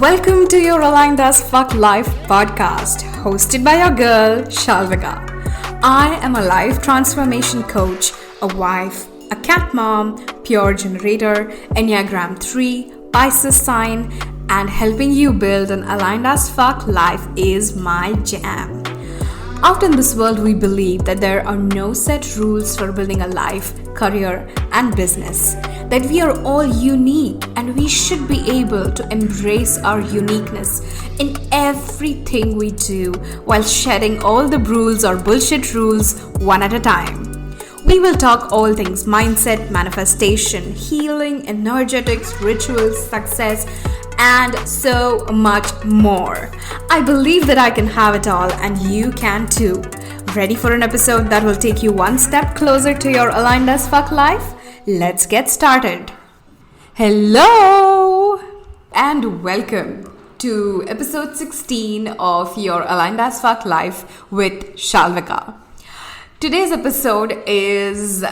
Welcome to your Aligned as Fuck Life podcast, hosted by your girl, Shalvika. I am a life transformation coach, a wife, a cat mom, pure generator, Enneagram 3, Pisces sign, and helping you build an aligned as fuck life is my jam. Out in this world, we believe that there are no set rules for building a life, career, and business. That we are all unique and we should be able to embrace our uniqueness in everything we do while shedding all the rules or bullshit rules one at a time. We will talk all things mindset, manifestation, healing, energetics, rituals, success, and so much more. I believe that I can have it all and you can too. Ready for an episode that will take you one step closer to your aligned as fuck life? Let's get started. Hello and welcome to episode 16 of your Aligned as Fuck Life with Shalvika. Today's episode is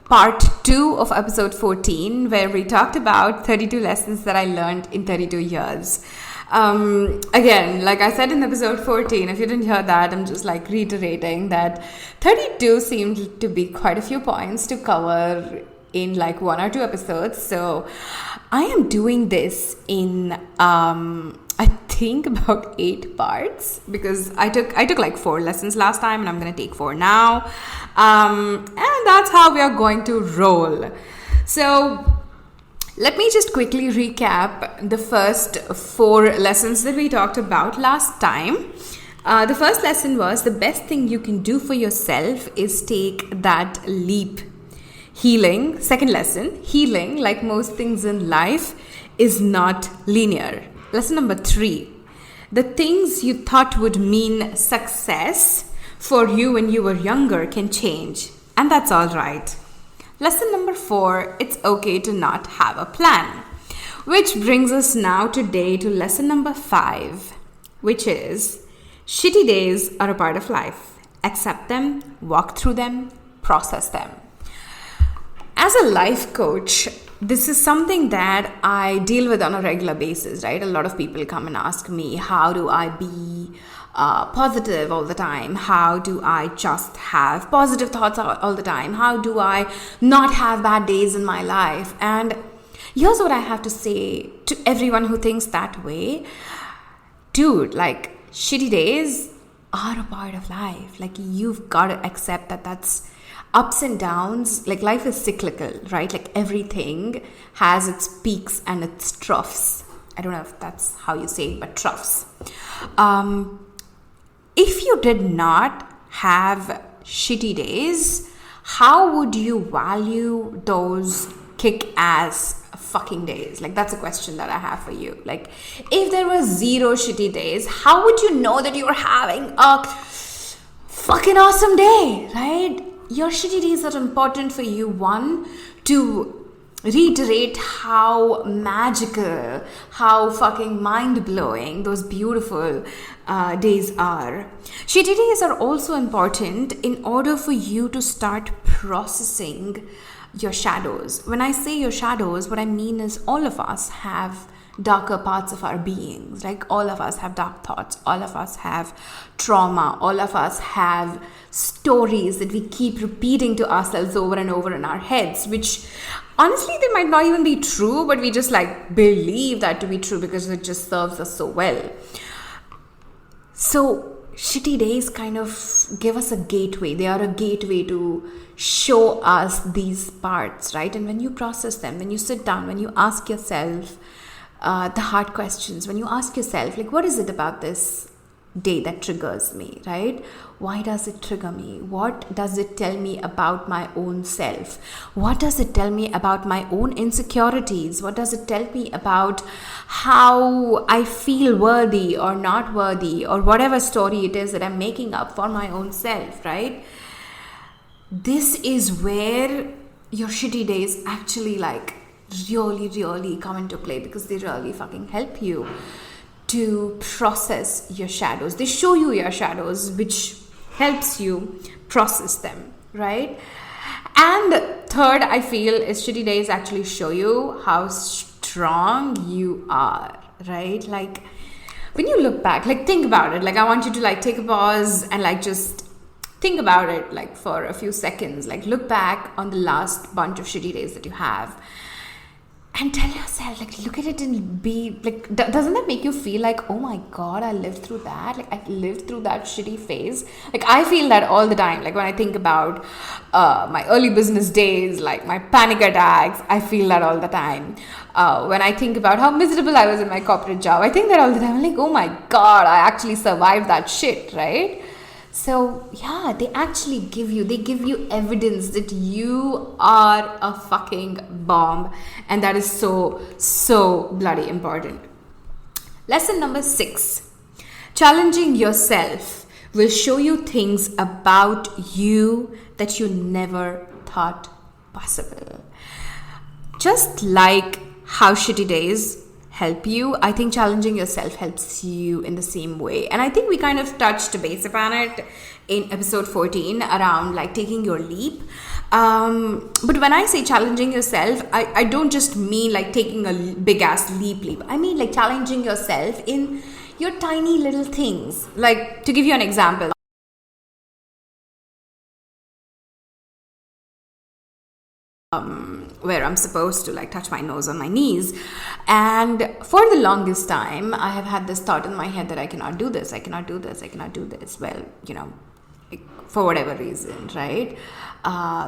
part 2 of episode 14, where we talked about 32 lessons that I learned in 32 years. Again, like I said in episode 14, if you didn't hear that, I'm just like reiterating that 32 seemed to be quite a few points to cover in like 1 or 2 episodes. So I am doing this in I think about 8 parts, because I took like 4 lessons last time and I'm gonna take 4 now, and that's how we are going to roll. So let me just quickly recap the first 4 lessons that we talked about last time. The first lesson was the best thing you can do for yourself is take that leap. Healing, second lesson, healing, like most things in life, is not linear. Lesson number 3, the things you thought would mean success for you when you were younger can change, and that's all right. Lesson number 4, it's okay to not have a plan. Which brings us now today to lesson number 5, which is shitty days are a part of life. Accept them, walk through them, process them. As a life coach, this is something that I deal with on a regular basis, right? A lot of people come and ask me, how do I be positive all the time? How do I just have positive thoughts all the time? How do I not have bad days in my life? And here's what I have to say to everyone who thinks that way. Dude, like, shitty days are a part of life. Like, you've got to accept that that's ups and downs. Like, life is cyclical, right? Like, everything has its peaks and its troughs. I don't know if that's how you say it, but troughs. If you did not have shitty days, how would you value those kick-ass fucking days? Like, that's a question that I have for you. Like, if there were 0 shitty days, how would you know that you were having a fucking awesome day, right? Your shitty days are important for you, one, to reiterate how magical, how fucking mind-blowing those beautiful days are. Shitty days are also important in order for you to start processing your shadows. When I say your shadows, what I mean is all of us have darker parts of our beings. Like, all of us have dark thoughts, all of us have trauma, all of us have stories that we keep repeating to ourselves over and over in our heads, which honestly they might not even be true, but we just like believe that to be true because it just serves us so well. So shitty days kind of give us a gateway. They are a gateway to show us these parts, right? And when you process them, when you sit down, when you ask yourself the hard questions, when you ask yourself, like, what is it about this day that triggers me, right? Why does it trigger me? What does it tell me about my own self? What does it tell me about my own insecurities? What does it tell me about how I feel worthy or not worthy, or whatever story it is that I'm making up for my own self, right? This is where your shitty days actually like really come into play, because they really fucking help you to process your shadows. They show you your shadows, which helps you process them, right? And third, I feel, is shitty days actually show you how strong you are, right? Like when you look back, like think about it. Like I want you to like take a pause and like just think about it like for a few seconds. Like look back on the last bunch of shitty days that you have and tell yourself, like, look at it and be like, doesn't that make you feel like, oh my god, I lived through that? Like, I lived through that shitty phase. Like, I feel that all the time. Like, when I think about my early business days, like my panic attacks, I feel that all the time. When I think about how miserable I was in my corporate job, I think that all the time. I'm like, oh my god, I actually survived that shit, right? So yeah, they give you evidence that you are a fucking bomb, and that is so bloody important. Lesson number 6. Challenging yourself will show you things about you that you never thought possible. Just like how shitty days help you, I think challenging yourself helps you in the same way. And I think we kind of touched base upon it in episode 14 around like taking your leap. But when I say challenging yourself, I don't just mean like taking a big ass leap. I mean like challenging yourself in your tiny little things. Like to give you an example, where I'm supposed to like touch my nose on my knees. And for the longest time, I have had this thought in my head that I cannot do this. Well, like, for whatever reason, right?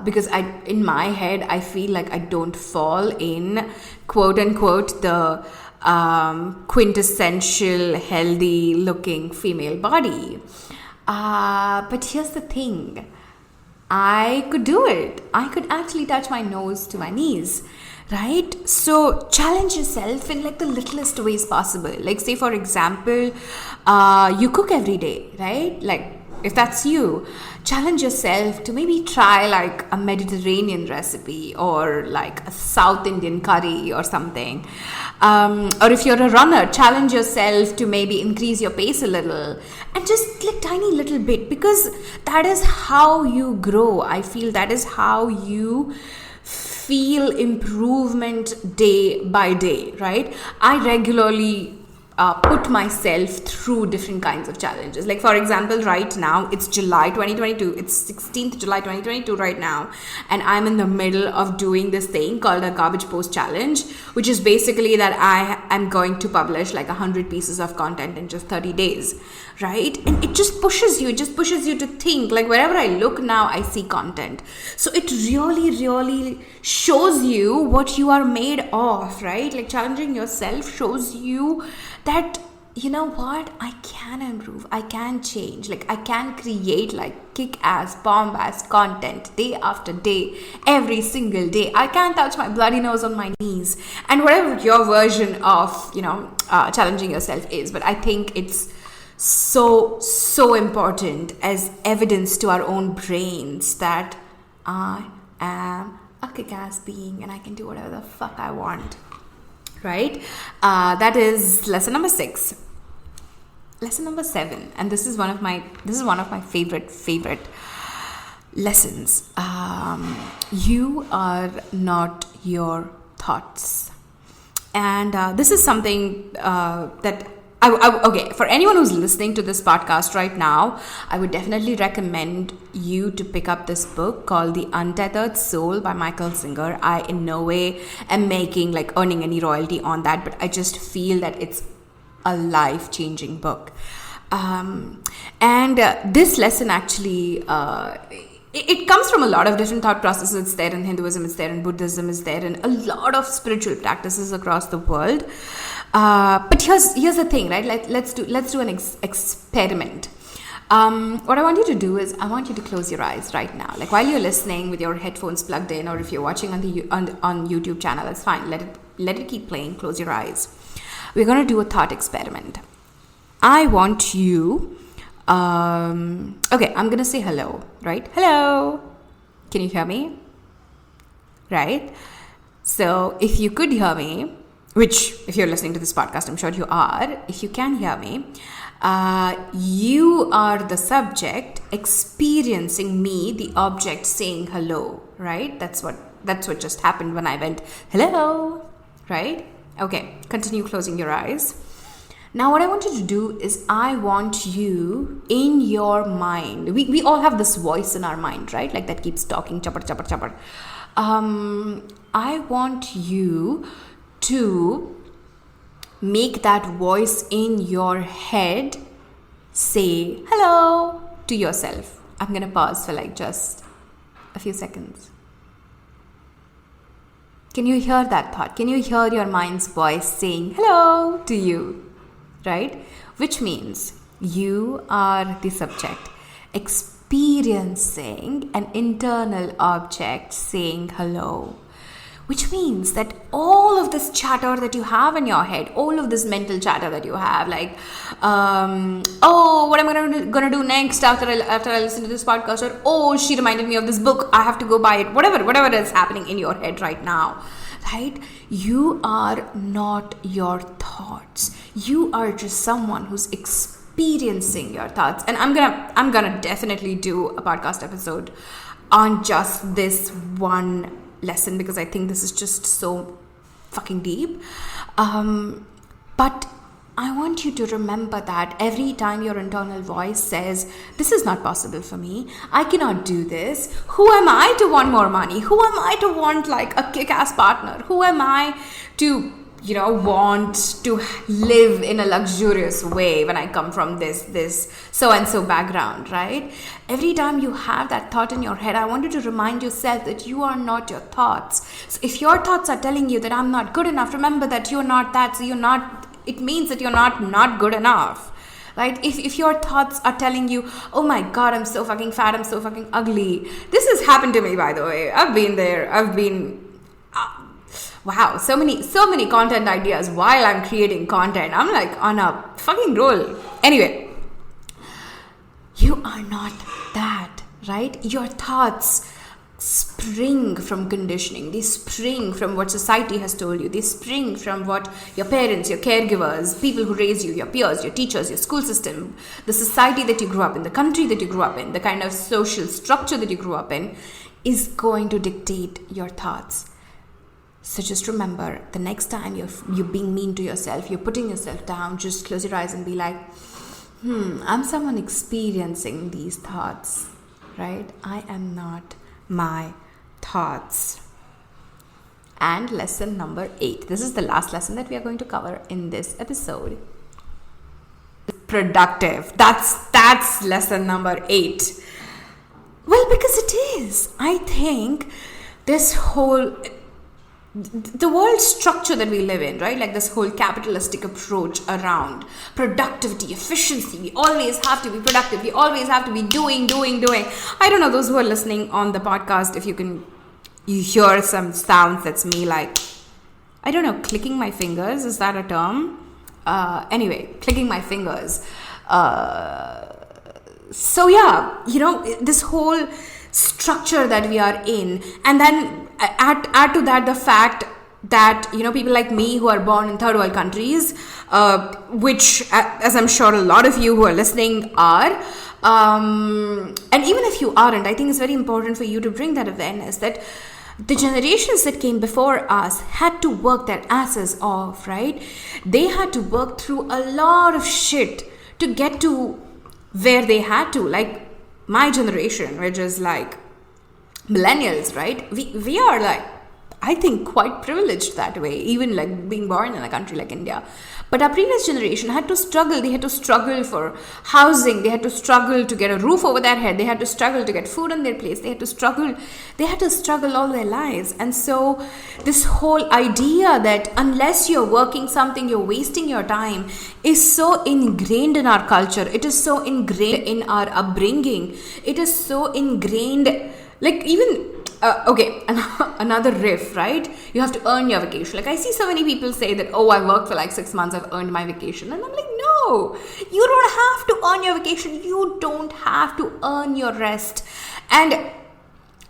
Because in my head, I feel like I don't fall in quote unquote the quintessential healthy looking female body. But here's the thing. I could do it. I could actually touch my nose to my knees, right? So challenge yourself in like the littlest ways possible. Like say for example, you cook every day, right? Like if that's you, challenge yourself to maybe try like a Mediterranean recipe or like a South Indian curry or something. Or if you're a runner, challenge yourself to maybe increase your pace a little and just like tiny little bit, because that is how you grow. I feel that is how you feel improvement day by day, right? I regularly put myself through different kinds of challenges. Like for example, right now it's July 2022. It's 16th July 2022 right now, and I'm in the middle of doing this thing called a garbage post challenge, which is basically that I am going to publish like 100 pieces of content in just 30 days, right? And it just pushes you to think. Like wherever I look now, I see content. So it really shows you what you are made of, right? Like challenging yourself shows you that, you know what, I can improve, I can change, like I can create like kick-ass, bomb-ass content day after day, every single day. I can touch my bloody nose on my knees, and whatever your version of, challenging yourself is. But I think it's so important as evidence to our own brains that I am a kick-ass being and I can do whatever the fuck I want. Right? That is lesson number 6. Lesson number 7, and this is one of my favorite lessons. You are not your thoughts, and this is something that okay, for anyone who's listening to this podcast right now, I would definitely recommend you to pick up this book called The Untethered Soul by Michael Singer. I in no way am earning any royalty on that, but I just feel that it's a life-changing book. And this lesson actually, it comes from a lot of different thought processes. It's there in Hinduism, it's there in Buddhism, it's there in a lot of spiritual practices across the world. But here's the thing, right? Let's do an experiment. What I want you to do is I want you to close your eyes right now. Like while you're listening with your headphones plugged in, or if you're watching on YouTube channel, that's fine. Let it keep playing. Close your eyes. We're gonna do a thought experiment. I want you. Okay, I'm gonna say hello. Right? Hello. Can you hear me? Right? So if you could hear me, which if you're listening to this podcast, I'm sure you are. If you can hear me, you are the subject experiencing me, the object saying hello, right? That's what just happened when I went hello, right? Okay, continue closing your eyes. Now, what I want you to do is I want you in your mind. We all have this voice in our mind, right? Like that keeps talking, chapar, chapar, chapar. I want you to make that voice in your head say hello to yourself. I'm going to pause for like just a few seconds. Can you hear that thought? Can you hear your mind's voice saying hello to you? Right? Which means you are the subject experiencing an internal object saying hello. Which means that all of this chatter that you have in your head, all of this mental chatter that you have, like, what am I gonna do next after I listen to this podcast, or oh, she reminded me of this book, I have to go buy it, whatever is happening in your head right now, right? You are not your thoughts. You are just someone who's experiencing your thoughts. And I'm gonna definitely do a podcast episode on just this one lesson, because I think this is just so fucking deep. But I want you to remember that every time your internal voice says, this is not possible for me, I cannot do this, who am I to want more money, who am I to want like a kick-ass partner, who am I to want to live in a luxurious way when I come from this so-and-so background, right? Every time you have that thought in your head, I want you to remind yourself that you are not your thoughts. So if your thoughts are telling you that I'm not good enough, remember that you're not that, so it means that you're not good enough. Right? If your thoughts are telling you, oh my God, I'm so fucking fat, I'm so fucking ugly. This has happened to me, by the way. I've been there. Wow, so many content ideas while I'm creating content. I'm like on a fucking roll. Anyway, you are not that, right? Your thoughts spring from conditioning. They spring from what society has told you. They spring from what your parents, your caregivers, people who raise you, your peers, your teachers, your school system, the society that you grew up in, the country that you grew up in, the kind of social structure that you grew up in is going to dictate your thoughts. So just remember, the next time you're being mean to yourself, you're putting yourself down, just close your eyes and be like, I'm someone experiencing these thoughts, right? I am not my thoughts. And lesson number 8. This is the last lesson that we are going to cover in this episode. Productive. That's lesson number 8. Well, because it is. I think the world structure that we live in, right? Like this whole capitalistic approach around productivity, efficiency. We always have to be productive. We always have to be doing. I don't know, those who are listening on the podcast, if you hear some sounds, that's me like, I don't know, clicking my fingers. Is that a term? Anyway, clicking my fingers. So yeah, this whole structure that we are in, and then add to that the fact that people like me who are born in third world countries, which as I'm sure a lot of you who are listening are, and even if you aren't, I think it's very important for you to bring that awareness that the generations that came before us had to work their asses off, right? They had to work through a lot of shit to get to where they had to. Like my generation, which is like millennials, right? We are like, I think, quite privileged that way, even like being born in a country like India. But our previous generation had to struggle. They had to struggle for housing. They had to struggle to get a roof over their head. They had to struggle to get food on their place. They had to struggle all their lives. And so this whole idea that unless you're working something, you're wasting your time is so ingrained in our culture. It is so ingrained in our upbringing. It is so ingrained, like even another riff, right? You have to earn your vacation. Like I see so many people say that, oh, I worked for like 6 months, I've earned my vacation. And I'm like, no, you don't have to earn your vacation. You don't have to earn your rest. And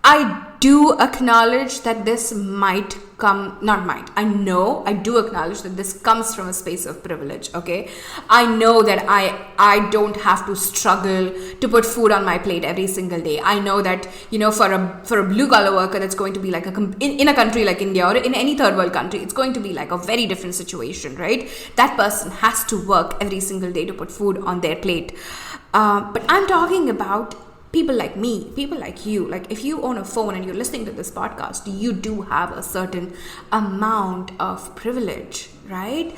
I do acknowledge that this might come, not might, I do acknowledge that this comes from a space of privilege, okay? I know that I don't have to struggle to put food on my plate every single day. I know that, for a blue collar worker, that's going to be like in a country like India or in any third world country, it's going to be like a very different situation, right? That person has to work every single day to put food on their plate. But I'm talking about people like me, people like you. Like, if you own a phone and you're listening to this podcast, you do have a certain amount of privilege, right?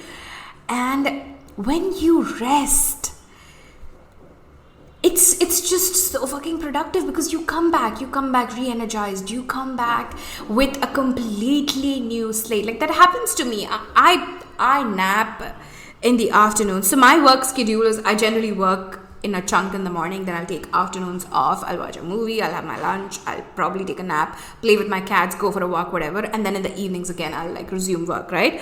And when you rest, it's just so fucking productive, because you come back re-energized, you come back with a completely new slate. Like, that happens to me. I nap in the afternoon. So my work schedule is, I generally work in a chunk in the morning, then I'll take afternoons off, I'll watch a movie, I'll have my lunch, I'll probably take a nap, play with my cats, go for a walk, whatever, and then in the evenings again I'll like resume work, right?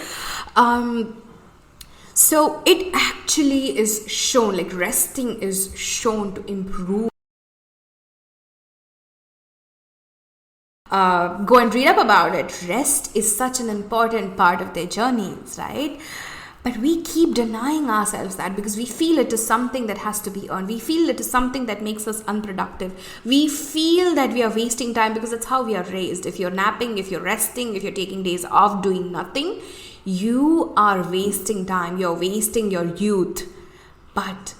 So it actually is shown, like resting is shown to improve. Go and read up about it. Rest is such an important part of their journeys, right? But we keep denying ourselves that, because we feel it is something that has to be earned. We feel it is something that makes us unproductive. We feel that we are wasting time, because that's how we are raised. If you're napping, if you're resting, if you're taking days off doing nothing, you are wasting time. You're wasting your youth. But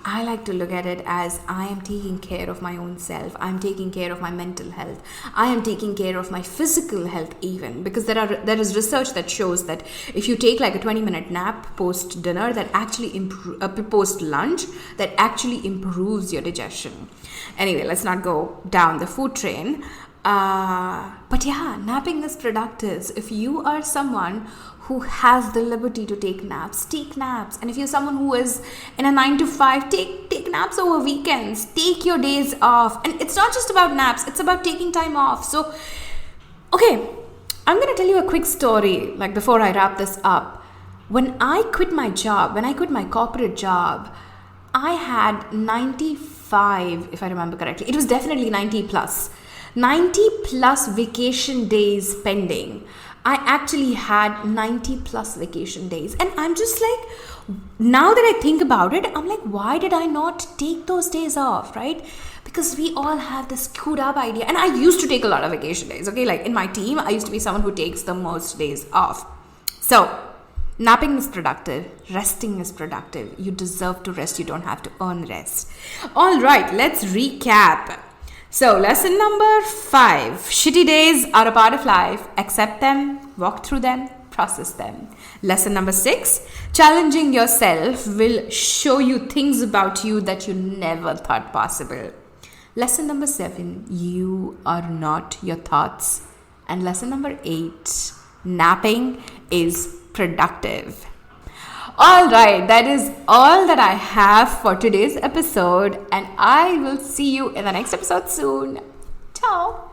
I like to look at it as, I am taking care of my own self. I'm taking care of my mental health. I am taking care of my physical health even, because there is research that shows that if you take like a 20-minute nap post dinner, that actually post lunch, that actually improves your digestion. Anyway, let's not go down the food train. But yeah, napping is productive. If you are someone who has the liberty to take naps, take naps. And if you're someone who is in a 9 to 5, take naps over weekends. Take your days off. And it's not just about naps, it's about taking time off. So, okay, I'm going to tell you a quick story, like before I wrap this up. When I quit my corporate job, I had 95, if I remember correctly. It was definitely 90 plus vacation days pending. I actually had 90 plus vacation days. And I'm just like, now that I think about it, I'm like, why did I not take those days off, right? Because we all have this screwed up idea. And I used to take a lot of vacation days, okay? Like in my team, I used to be someone who takes the most days off. So, napping is productive. Resting is productive. You deserve to rest. You don't have to earn rest. All right, let's recap. So, lesson number 5. Shitty days are a part of life. Accept them, walk through them, process them. Lesson number 6. Challenging yourself will show you things about you that you never thought possible. Lesson number 7. You are not your thoughts. And lesson number 8. Napping is productive. All right, that is all that I have for today's episode, and I will see you in the next episode soon. Ciao.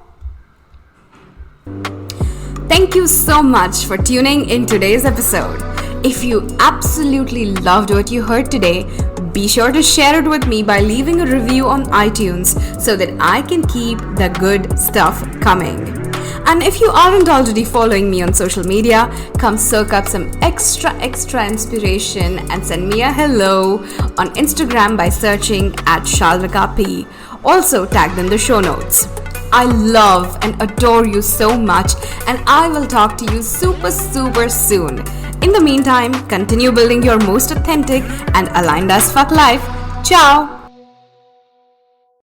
Thank you so much for tuning in today's episode. If you absolutely loved what you heard today, be sure to share it with me by leaving a review on iTunes so that I can keep the good stuff coming. And if you aren't already following me on social media, come soak up some extra inspiration and send me a hello on Instagram by searching @ShalvikaP. Also tagged in the show notes. I love and adore you so much, and I will talk to you super soon. In the meantime, continue building your most authentic and aligned as fuck life. Ciao!